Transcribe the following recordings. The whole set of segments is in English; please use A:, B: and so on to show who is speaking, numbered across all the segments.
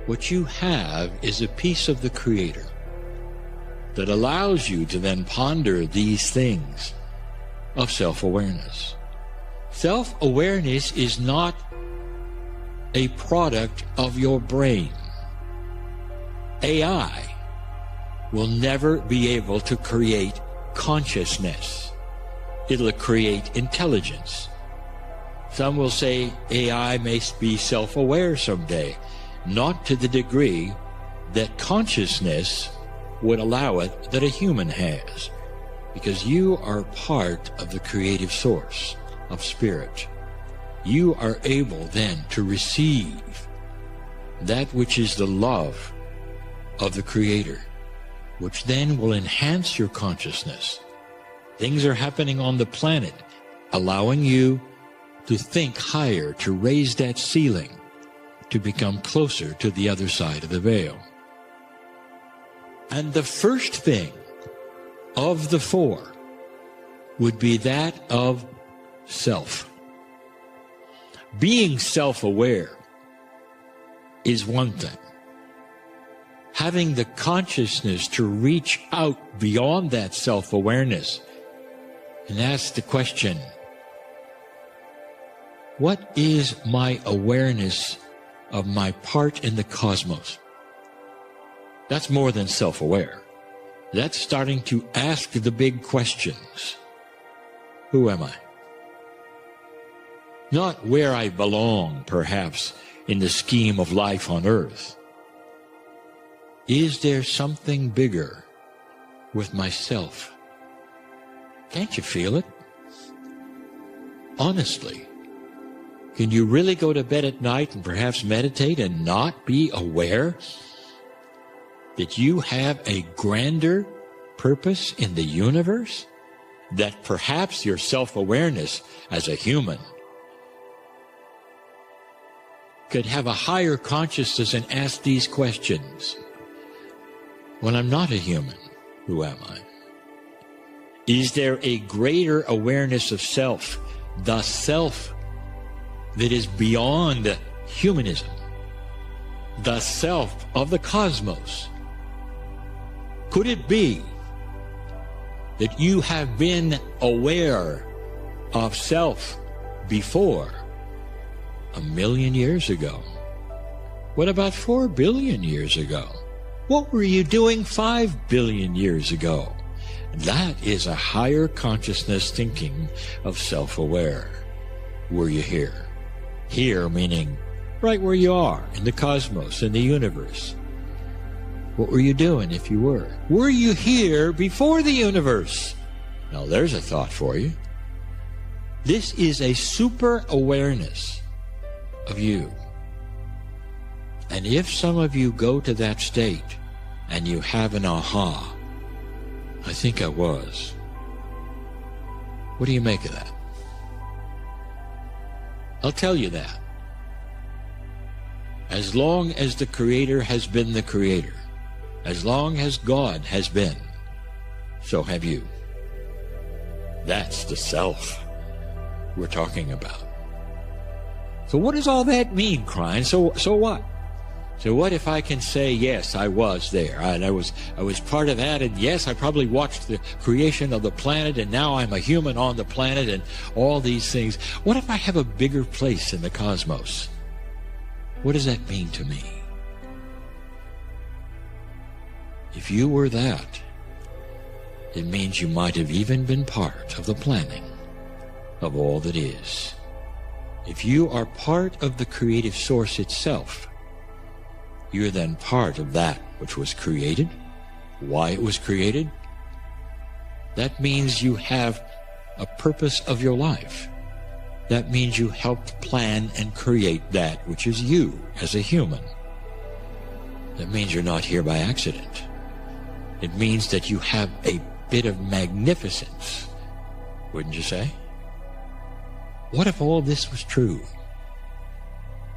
A: what you have is a piece of the Creator that allows you to then ponder these things of self-awareness. Self-awareness is not a product of your brain. AI will never be able to create consciousness. It'll create intelligence. Some will say AI may be self-aware someday, not to the degree that consciousness would allow it that a human has, because you are part of the creative source of spirit. You are able then to receive that which is the love of the Creator, which then will enhance your consciousness. Things are happening on the planet, allowing you to think higher, to raise that ceiling, to become closer to the other side of the veil. And the first thing of the four would be that of self. Being self-aware is one thing. Having the consciousness to reach out beyond that self-awareness and ask the question, what is my awareness of my part in the cosmos? That's more than self-aware. That's starting to ask the big questions. Who am I? Not where I belong, perhaps, in the scheme of life on earth. Is there something bigger with myself? Can't you feel it? Honestly, can you really go to bed at night and perhaps meditate and not be aware that you have a grander purpose in the universe? That perhaps your self-awareness as a human could have a higher consciousness and ask these questions. When I'm not a human, who am I? Is there a greater awareness of self, the self that is beyond humanism, the self of the cosmos? Could it be that you have been aware of self before 1 million years ago? What about 4 billion years ago? What were you doing 5 billion years ago? That is a higher consciousness thinking of self-aware. Were you here? Here meaning right where you are, in the cosmos, in the universe. What were you doing if you were? Were you here before the universe? Now there's a thought for you. This is a super awareness of you. And if some of you go to that state and you have an aha, I think I was. What do you make of that? I'll tell you that. As long as the Creator has been the Creator, as long as God has been, so have you. That's the self we're talking about. So what does all that mean, Kryon? So what? So what if I can say, yes, I was there, and I was part of that, and yes, I probably watched the creation of the planet, and now I'm a human on the planet, and all these things. What if I have a bigger place in the cosmos? What does that mean to me? If you were that, it means you might have even been part of the planning of all that is. If you are part of the creative source itself, you're then part of that which was created, why it was created. That means you have a purpose of your life. That means you helped plan and create that which is you as a human. That means you're not here by accident. It means that you have a bit of magnificence, wouldn't you say? What if all this was true?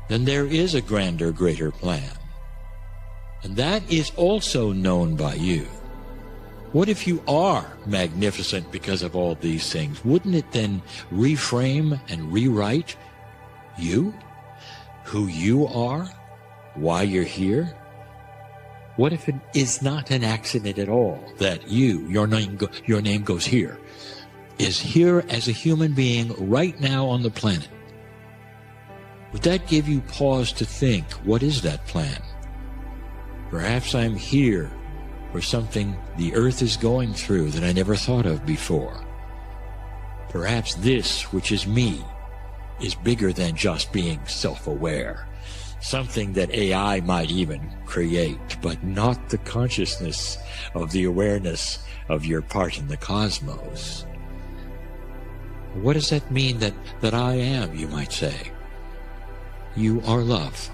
A: Then there is a grander, greater plan. And that is also known by you. What if you are magnificent because of all these things? Wouldn't it then reframe and rewrite you, who you are, why you're here? What if it is not an accident at all that your name goes here, is here as a human being right now on the planet? Would that give you pause to think, what is that plan? Perhaps I'm here for something the earth is going through that I never thought of before. Perhaps this, which is me, is bigger than just being self-aware. Something that AI might even create, but not the consciousness of the awareness of your part in the cosmos. What does that mean that I am, you might say? You are love.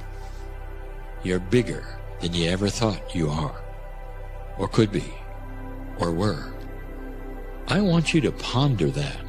A: You're bigger than you ever thought you are, or could be, or were. I want you to ponder that.